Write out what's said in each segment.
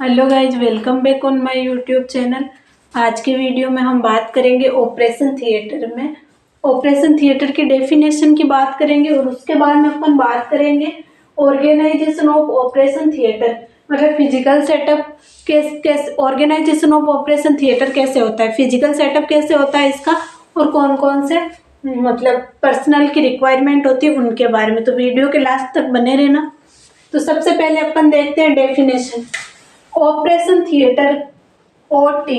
Hello guys, welcome back on my YouTube channel. आज के video में हम बात करेंगे ऑपरेशन थिएटर में। ऑपरेशन थिएटर की डेफिनेशन की बात करेंगे और उसके बाद में अपन बात करेंगे ऑर्गेनाइजेशन ऑफ ऑपरेशन थिएटर, मतलब फिजिकल सेटअप कैसे ऑर्गेनाइजेशन ऑफ ऑपरेशन थिएटर कैसे होता है, फिजिकल सेटअप कैसे होता है इसका, और कौन कौन से मतलब पर्सनल की रिक्वायरमेंट होती है उनके बारे में। तो वीडियो के लास्ट तक बने रहना। तो सबसे पहले अपन देखते हैं definition. Operation theatre OT.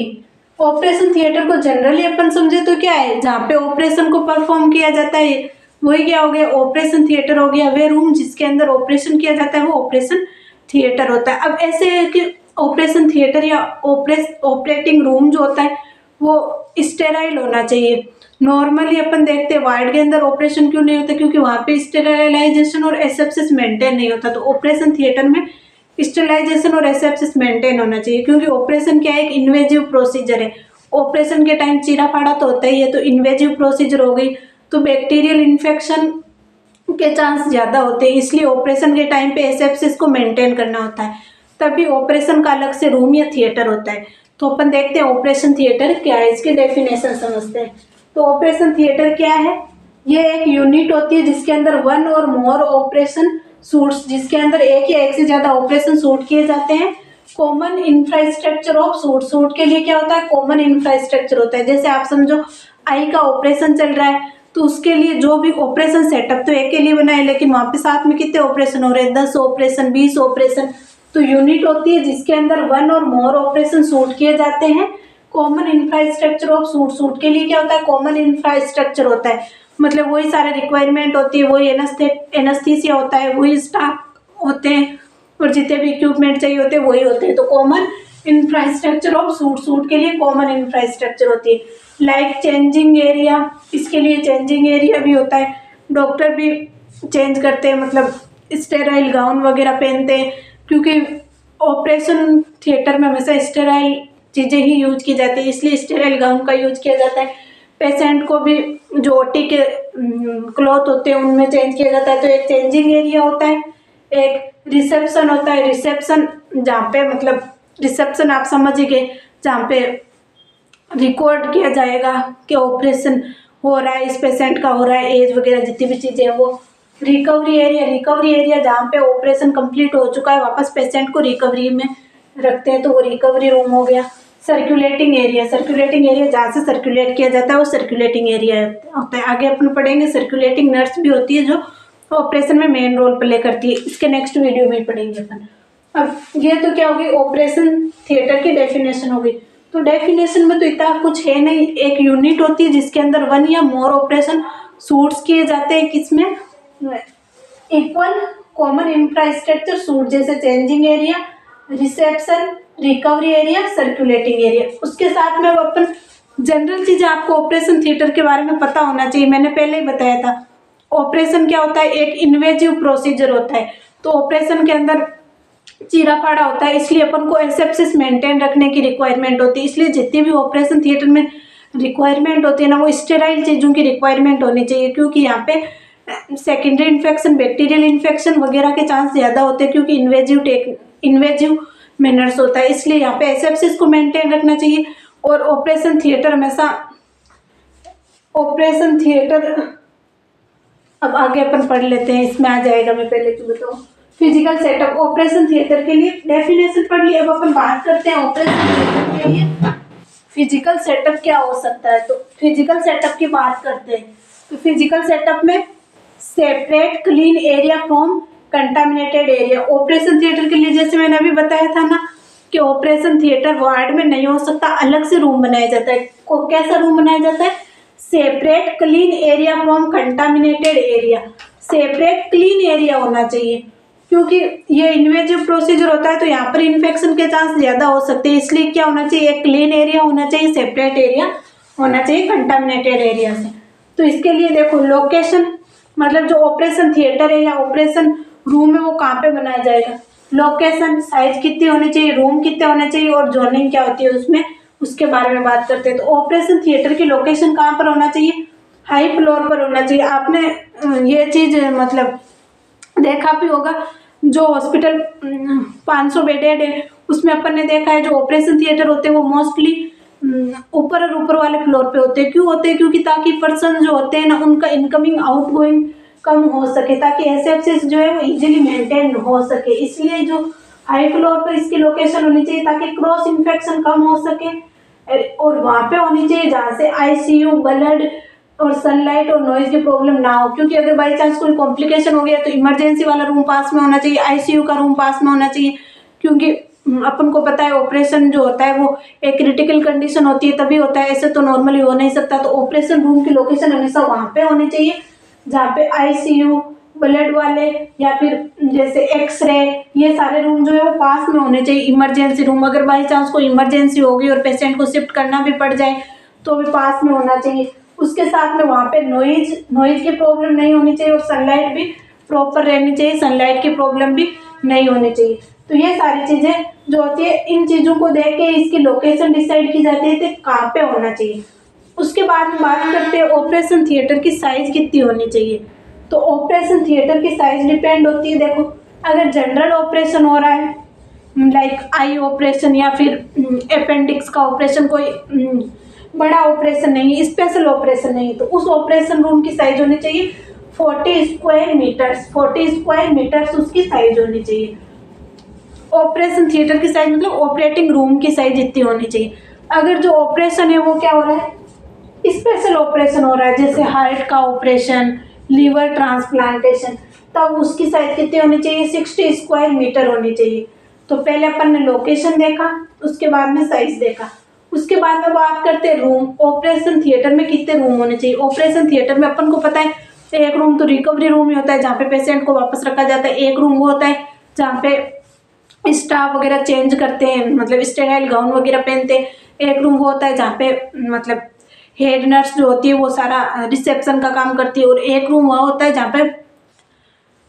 Operation theatre को जनरली अपन समझे तो क्या है, जहाँ पे ऑपरेशन को परफॉर्म किया जाता है वही क्या हो गया, ऑपरेशन थिएटर हो गया। वे रूम जिसके अंदर ऑपरेशन किया जाता है वो ऑपरेशन थिएटर होता है। अब ऐसे है कि ऑपरेशन थिएटर या ऑपरेटिंग रूम जो होता है वो स्टेराइल होना चाहिए। नॉर्मली अपन देखते हैं वार्ड के अंदर ऑपरेशन क्यों नहीं होता, क्योंकि वहाँ पे स्टेरिलाइजेशन और एसेप्सिस मेंटेन नहीं होता। तो ऑपरेशन थिएटर में स्टेरिलाइजेशन और एसेप्सिस मेंटेन होना चाहिए, क्योंकि ऑपरेशन क्या है, एक इन्वेजिव प्रोसीजर है। ऑपरेशन के टाइम चीरा फाड़ा तो होता ही है, तो इन्वेजिव प्रोसीजर हो गई तो बैक्टीरियल इन्फेक्शन के चांस ज़्यादा होते हैं, इसलिए ऑपरेशन के टाइम पे एसेप्सिस को मेंटेन करना होता है। तभी ऑपरेशन का अलग से रूम या थिएटर होता है। तो अपन देखते हैं ऑपरेशन थिएटर क्या है, इसकी डेफिनेशन समझते हैं। तो ऑपरेशन थिएटर क्या है, ये एक यूनिट होती है जिसके अंदर वन और मोर ऑपरेशन सूट्स, जिसके अंदर एक या एक से ज्यादा ऑपरेशन सूट किए जाते हैं। Common infrastructure of suit, suit के लिए क्या होता है, कॉमन इंफ्रास्ट्रक्चर होता है। जैसे आप समझो आई का ऑपरेशन चल रहा है तो उसके लिए जो भी ऑपरेशन सेटअप तो एक के लिए बना है, लेकिन वहां पे साथ में कितने ऑपरेशन हो रहे हैं, 10 ऑपरेशन, 20 ऑपरेशन। तो यूनिट होती है जिसके अंदर वन और मोर ऑपरेशन सूट किए जाते हैं। Common infrastructure of suit, suit के लिए क्या होता है, कॉमन इंफ्रास्ट्रक्चर होता है, मतलब वही सारे रिक्वायरमेंट होती है, वही एनेस्थीसिया होता है, वही स्टाफ होते हैं और जितने भी इक्विपमेंट चाहिए होते हैं वही होते हैं। तो common infrastructure of suit, suit के लिए कॉमन इंफ्रास्ट्रक्चर होती है। लाइक चेंजिंग एरिया, इसके लिए चेंजिंग एरिया भी होता है। डॉक्टर भी चेंज करते हैं, मतलब स्टेराइल गाउन वगैरह पहनते हैं, क्योंकि ऑपरेशन थिएटर में हमेशा स्टेराइल चीज़ें ही यूज की जाती है, इसलिए स्टेराइल गाउन का यूज किया जाता है। पेशेंट को भी जो ओटी के क्लॉथ होते हैं उनमें चेंज किया जाता है। तो एक चेंजिंग एरिया होता है, एक रिसेप्शन होता है। रिसेप्शन जहाँ पे मतलब रिसेप्शन आप समझ ही गए, जहाँ पे रिकॉर्ड किया जाएगा कि ऑपरेशन हो रहा है, इस पेशेंट का हो रहा है, एज वगैरह जितनी भी चीज़ें हैं वो। रिकवरी एरिया, रिकवरी एरिया जहाँ पे ऑपरेशन कंप्लीट हो चुका है वापस पेशेंट को रिकवरी में रखते हैं, तो वो रिकवरी रूम हो गया। सर्कुलेटिंग एरिया, सर्कुलेटिंग एरिया जहाँ से सर्कुलेट किया जाता है वो सर्कुलेटिंग एरिया होता है। आगे अपन पढ़ेंगे सर्कुलेटिंग नर्स भी होती है जो ऑपरेशन में मेन रोल प्ले करती है, इसके नेक्स्ट वीडियो में पढ़ेंगे अपन। अब ये तो क्या होगी, ऑपरेशन थिएटर की डेफिनेशन होगी। तो डेफिनेशन में तो इतना कुछ है नहीं, एक यूनिट होती है जिसके अंदर वन या मोर ऑपरेशन सूट्स किए जाते हैं, किसमें, इक्वल कॉमन इंफ्रास्ट्रक्चर सूट, जैसे changing area, reception, recovery area, circulating area. उसके साथ में वो अपन जनरल चीज़ आपको ऑपरेशन थिएटर के बारे में पता होना चाहिए। मैंने पहले ही बताया था ऑपरेशन क्या होता है, एक इन्वेजिव प्रोसीजर होता है। तो ऑपरेशन के अंदर चीरा फाड़ा होता है, इसलिए अपन को एसेप्सिस मेंटेन रखने की रिक्वायरमेंट होती है। इसलिए जितनी भी ऑपरेशन थिएटर में रिक्वायरमेंट होती है ना, वो स्टेराइल चीज़ों की रिक्वायरमेंट होनी चाहिए, क्योंकि यहाँ पे सेकेंडरी इन्फेक्शन, बैक्टीरियल इन्फेक्शन वगैरह के चांस ज़्यादा होते हैं, क्योंकि इन्वेजिव मैनर्स होता है। इसलिए यहाँ पे एसेप्सिस को मेंटेन रखना चाहिए। और ऑपरेशन थिएटर हमेशा ऑपरेशन थिएटर, अब आगे अपन पढ़ लेते हैं, इसमें आ जाएगा, मैं पहले तो बताऊँ। फिजिकल सेटअप, ऑपरेशन थिएटर के लिए डेफिनेशन पढ़ लिया। अब अपन बात करते हैं ऑपरेशन थिएटर के लिए फिजिकल सेटअप क्या हो सकता है। तो फिजिकल सेटअप की बात करते हैं। तो फिजिकल सेटअप में separate clean area from contaminated area. Operation theatre के लिए जैसे मैंने अभी बताया था ना कि ऑपरेशन थिएटर वार्ड में नहीं हो सकता, अलग से रूम बनाया जाता है। कैसा रूम बनाया जाता है, separate clean area from contaminated area. Separate clean area होना चाहिए, क्योंकि ये इन्वेजिव प्रोसीजर होता है तो यहाँ पर इन्फेक्शन के चांस ज़्यादा हो सकते हैं। इसलिए क्या होना चाहिए, एक क्लीन एरिया होना चाहिए, सेपरेट एरिया होना चाहिए कंटामिनेटेड एरिया से। तो इसके लिए देखो लोकेशन, मतलब जो ऑपरेशन थिएटर है या ऑपरेशन रूम है वो कहाँ पे बनाया जाएगा, लोकेशन, साइज कितनी होनी चाहिए, रूम कितने होने चाहिए और जोनिंग क्या होती है उसमें, उसके बारे में बात करते हैं। तो ऑपरेशन थिएटर की लोकेशन कहाँ पर होना चाहिए, हाई फ्लोर पर होना चाहिए। आपने ये चीज़ मतलब देखा भी होगा, जो हॉस्पिटल 500 बेडेड है उसमें अपन ने देखा है जो ऑपरेशन थिएटर होते हैं वो मोस्टली ऊपर और ऊपर वाले फ्लोर पे होते हैं। क्यों होते हैं? क्योंकि ताकि पर्सन जो होते हैं ना उनका इनकमिंग आउटगोइंग कम हो सके, ताकि एसेप्सिस जो है वो इजीली मेंटेन हो सके। इसलिए जो हाई फ्लोर पर इसकी लोकेशन होनी चाहिए ताकि क्रॉस इन्फेक्शन कम हो सके, और वहाँ पे होनी चाहिए जहाँ से आईसीयू, ब्लड और सनलाइट और नॉइज की प्रॉब्लम ना हो। क्योंकि अगर बाई चांस कोई कॉम्प्लिकेशन हो गया तो इमरजेंसी वाला रूम पास में होना चाहिए, आईसीयू का रूम पास में होना चाहिए। क्योंकि अपन को पता है ऑपरेशन जो होता है वो एक क्रिटिकल कंडीशन होती है तभी होता है, ऐसे तो नॉर्मली हो नहीं सकता। तो ऑपरेशन रूम की लोकेशन हमेशा वहाँ पे होनी चाहिए जहाँ पे आईसीयू, ब्लड वाले या फिर जैसे एक्सरे, ये सारे रूम जो है वो पास में होने चाहिए। इमरजेंसी रूम, अगर बाई चांस कोई इमरजेंसी होगी और पेशेंट को शिफ्ट करना भी पड़ जाए तो भी पास में होना चाहिए। उसके साथ में वहाँ पे नॉइज की प्रॉब्लम नहीं होनी चाहिए और सनलाइट भी प्रॉपर रहनी चाहिए, सनलाइट की प्रॉब्लम भी नहीं होनी चाहिए। तो ये सारी चीज़ें जो होती है, इन चीज़ों को देख के इसकी लोकेशन डिसाइड की जाती है कि कहाँ पे होना चाहिए। उसके बाद में बात करते हैं ऑपरेशन थिएटर की साइज़ कितनी होनी चाहिए। तो ऑपरेशन थिएटर की साइज़ डिपेंड होती है। देखो, अगर जनरल ऑपरेशन हो रहा है लाइक आई ऑपरेशन या फिर अपेंडिक्स का ऑपरेशन, कोई बड़ा ऑपरेशन नहीं, स्पेशल ऑपरेशन नहीं, तो उस ऑपरेशन रूम की साइज होनी चाहिए 40 स्क्वायर मीटर्स। 40 स्क्वायर मीटर्स उसकी साइज होनी चाहिए। ऑपरेशन थिएटर की साइज मतलब ऑपरेटिंग रूम की साइज इतनी होनी चाहिए। अगर जो ऑपरेशन है वो क्या हो रहा है, स्पेशल ऑपरेशन हो रहा है, जैसे हार्ट का ऑपरेशन, लीवर ट्रांसप्लांटेशन, तब उसकी साइज कितनी होनी चाहिए, 60 स्क्वायर मीटर होनी चाहिए। तो पहले अपन ने लोकेशन देखा, उसके बाद में साइज देखा, उसके बाद में बात करते हैं रूम। ऑपरेशन थिएटर में कितने रूम होने चाहिए। ऑपरेशन थिएटर में अपन को पता है एक रूम तो रिकवरी रूम ही होता है जहाँ पे पेशेंट को वापस रखा जाता है। एक रूम वो होता है जहाँ पे स्टाफ वगैरह चेंज करते हैं, मतलब स्टेराइल गाउन वगैरह पहनते हैं। एक रूम वो होता है जहाँ पे मतलब हेड नर्स जो होती है वो सारा रिसेप्शन का काम करती है। और एक रूम वह होता है जहाँ पे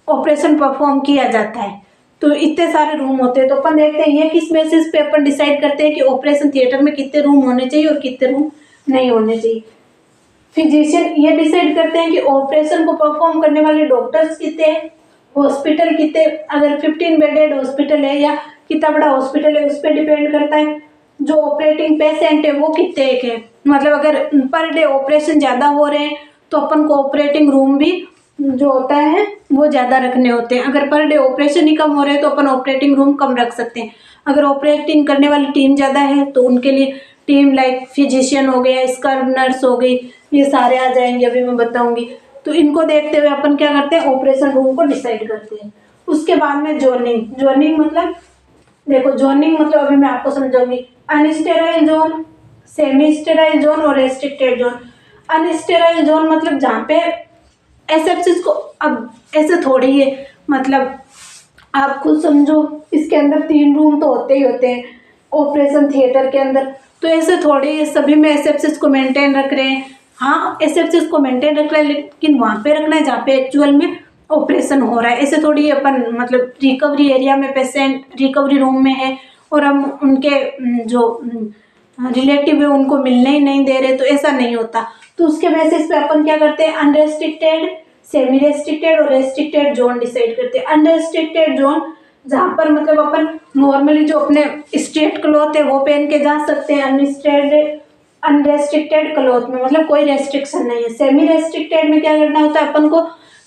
ऑपरेशन परफॉर्म किया जाता है। तो इतने सारे रूम होते हैं। तो अपन देखते हैं ये किस बेसिस पे अपन डिसाइड करते हैं कि ऑपरेशन थिएटर में कितने रूम होने चाहिए और कितने रूम नहीं होने चाहिए। फिजिशियन ये डिसाइड करते हैं कि ऑपरेशन को परफॉर्म करने वाले डॉक्टर्स कितने हैं, हॉस्पिटल कितने, अगर 15 बेडेड हॉस्पिटल है या कितना बड़ा हॉस्पिटल है उस पर डिपेंड करता है। जो ऑपरेटिंग पेशेंट है वो कितने एक है, मतलब अगर पर डे ऑपरेशन ज़्यादा हो रहे हैं तो अपन को ऑपरेटिंग रूम भी जो होता है वो ज़्यादा रखने होते हैं। अगर पर डे ऑपरेशन ही कम हो रहे हैं तो अपन ऑपरेटिंग रूम कम रख सकते हैं। अगर ऑपरेटिंग करने वाली टीम ज़्यादा है तो उनके लिए टीम लाइक फिजिशियन हो गया, स्क्रब नर्स हो गई, ये सारे आ जाएंगे, अभी मैं बताऊंगी। तो इनको देखते हुए अपन क्या करते हैं, ऑपरेशन रूम को डिसाइड करते हैं। उसके बाद में जोनिंग। जोनिंग मतलब देखो, जोनिंग मतलब अभी मैं आपको समझाऊंगी। अनस्टेराइल जोन, सेमी स्टेराइल जोन और रेस्ट्रिक्टेड जोन। अनस्टेराइल जोन मतलब जहाँ पे एसेप्सिस को, अब ऐसे थोड़ी है, मतलब आप खुद समझो, इसके अंदर 3 रूम तो होते ही होते हैं ऑपरेशन थिएटर के अंदर। तो ऐसे थोड़ी सभी में एसेप्सिस को मेंटेन रख रहे हैं। हाँ, एसेप्सिस को मेंटेन रख रहे हैं लेकिन वहाँ पे रखना है जहाँ पे एक्चुअल में ऑपरेशन हो रहा है। ऐसे थोड़ी अपन मतलब रिकवरी एरिया में पेशेंट रिकवरी रूम में है और हम उनके जो रिलेटिव है उनको मिलने ही नहीं दे रहे, तो ऐसा नहीं होता। तो उसके बेसिस पे अपन क्या करते हैं, अनरेस्ट्रिक्टेड, सेमी रेस्ट्रिक्टेड और रेस्ट्रिक्टेड जोन डिसाइड करते हैं। अनरेस्ट्रिक्टेड जोन जहाँ पर मतलब अपन नॉर्मली जो अपने स्ट्रेट क्लॉथ है वो पहन के जा सकते हैं। अनरेस्ट्रिक्टेड क्लॉथ में मतलब कोई रेस्ट्रिक्शन नहीं है। सेमी रेस्ट्रिक्टेड में क्या करना होता है, अपन को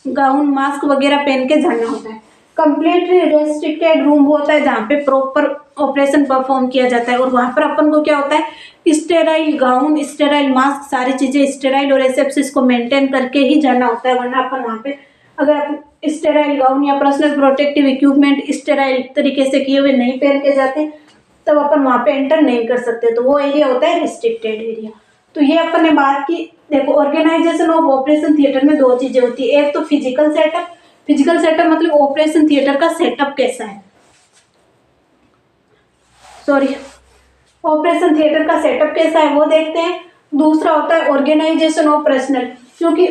गाउन मास्क वगैरह पहन के जाना होता है। कंप्लीटली रेस्ट्रिक्टेड रूम वो होता है जहाँ पे प्रॉपर ऑपरेशन परफॉर्म किया जाता है और वहाँ पर अपन को क्या होता है, स्टेराइल गाउन, स्टेराइल मास्क, सारी चीज़ें स्टेराइल और एसेप्सिस को मेंटेन करके ही जाना होता है। वरना अपन वहाँ पे अगर अपन स्टेराइल गाउन या पर्सनल प्रोटेक्टिव इक्विपमेंट स्टेराइल तरीके से किए हुए नहीं पहन के जाते तब अपन वहाँ पे एंटर नहीं कर सकते। तो वो एरिया होता है रिस्ट्रिक्टेड एरिया। तो ये अपन ने बात की। देखो, ऑर्गेनाइजेशन ऑफ ऑपरेशन थिएटर में 2 चीज़ें होती है। एक तो फिजिकल सेटअप। फिजिकल सेटअप मतलब ऑपरेशन थिएटर का सेटअप कैसा है, ऑपरेशन थिएटर का सेटअप कैसा है वो देखते हैं। दूसरा होता है ऑर्गेनाइजेशन ऑफ पर्सनल, क्योंकि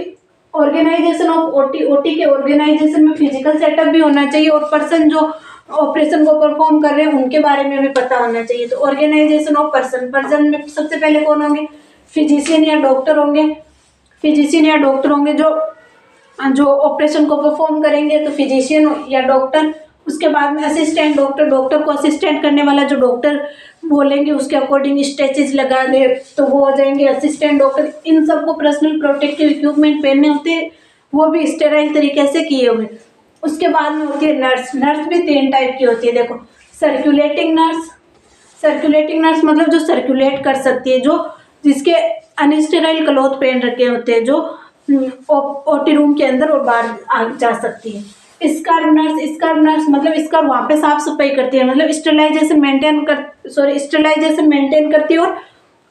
ऑर्गेनाइजेशन ऑफ ओटी के ऑर्गेनाइजेशन में फिजिकल सेटअप भी होना चाहिए और पर्सन जो ऑपरेशन को परफॉर्म कर रहे हैं उनके बारे में भी पता होना चाहिए। तो ऑर्गेनाइजेशन ऑफ पर्सन में सबसे पहले कौन होंगे, फिजिशियन या डॉक्टर होंगे। फिजिशियन या डॉक्टर होंगे जो ऑपरेशन को परफॉर्म करेंगे, तो फिजिशियन या डॉक्टर। उसके बाद में असिस्टेंट डॉक्टर, डॉक्टर को असिस्टेंट करने वाला, जो डॉक्टर बोलेंगे उसके अकॉर्डिंग स्टेचेस लगा दे तो वो हो जाएंगे असिस्टेंट डॉक्टर। इन सबको पर्सनल प्रोटेक्टिव इक्विपमेंट पहनने होते हैं, वो भी स्टेराइल तरीके से किए हुए। उसके बाद में होती है नर्स। नर्स भी 3 टाइप की होती है। देखो, सर्कुलेटिंग नर्स। सर्कुलेटिंग नर्स मतलब जो सर्कुलेट कर सकती है, जो जिसके अनस्टेराइल क्लॉथ पहन रखे होते हैं, जो ओटी रूम के अंदर और बाहर आ जा सकती है। Scarf nurse. स्कार्फ नर्स मतलब स्कार्फ वहाँ पे साफ सफाई करती है, मतलब स्टेरिलाइजेशन मेंटेन करती है और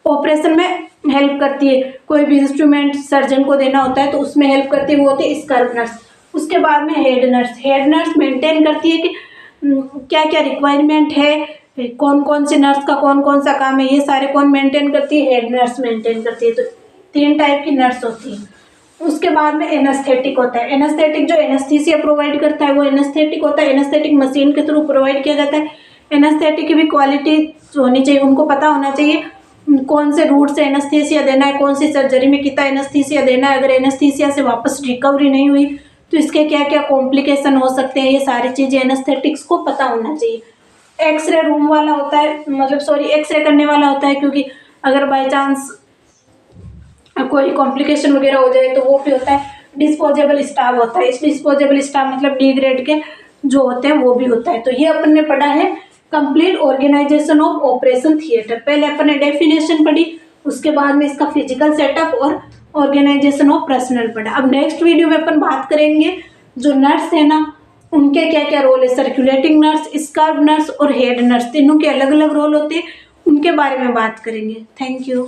ऑपरेशन में हेल्प करती है। कोई भी इंस्ट्रूमेंट सर्जन को देना होता है तो उसमें हेल्प करती है, वो होती है स्कार्फ नर्स। उसके बाद में head nurse. Head nurse maintain करती है कि क्या क्या रिक्वायरमेंट है, कौन कौन सी नर्स का कौन कौन सा काम है, ये सारे कौन मेंटेन करती है, हेड नर्स मेंटेन करती है। तो 3 टाइप की नर्स होती है। उसके बाद में एनेस्थेटिक होता है। एनेस्थेटिक जो एनेस्थीसिया प्रोवाइड करता है वो एनेस्थेटिक होता है। एनेस्थेटिक मशीन के थ्रू प्रोवाइड किया जाता है। एनेस्थेटिक की भी क्वालिटी होनी चाहिए, उनको पता होना चाहिए कौन से रूट से एनेस्थीसिया देना है, कौन सी सर्जरी में कितना एनेस्थीसिया देना है। अगर एनेस्थीसिया से वापस रिकवरी नहीं हुई तो इसके क्या क्या कॉम्प्लिकेशन हो सकते हैं, ये सारी चीज़ें एनेस्थेटिक्स को पता होना चाहिए। एक्सरे रूम वाला होता है, मतलब एक्सरे करने वाला होता है, क्योंकि अगर बाई चांस कोई कॉम्प्लिकेशन वगैरह हो जाए तो वो भी होता है। डिस्पोजेबल स्टाफ होता है। इस डिस्पोजेबल स्टाफ मतलब डी ग्रेड के जो होते हैं वो भी होता है। तो ये अपन ने पढ़ा है complete organisation of operation theatre. पहले अपन ने डेफिनेशन पढ़ी, उसके बाद में इसका फिजिकल सेटअप और ऑर्गेनाइजेशन ऑफ पर्सनल पढ़ा। अब नेक्स्ट वीडियो में अपन बात करेंगे जो नर्स है ना, उनके क्या क्या रोल है। सर्कुलेटिंग नर्स, स्कार्फ नर्स और हेड नर्स, तीनों के अलग अलग रोल होते हैं, उनके बारे में बात करेंगे। Thank you.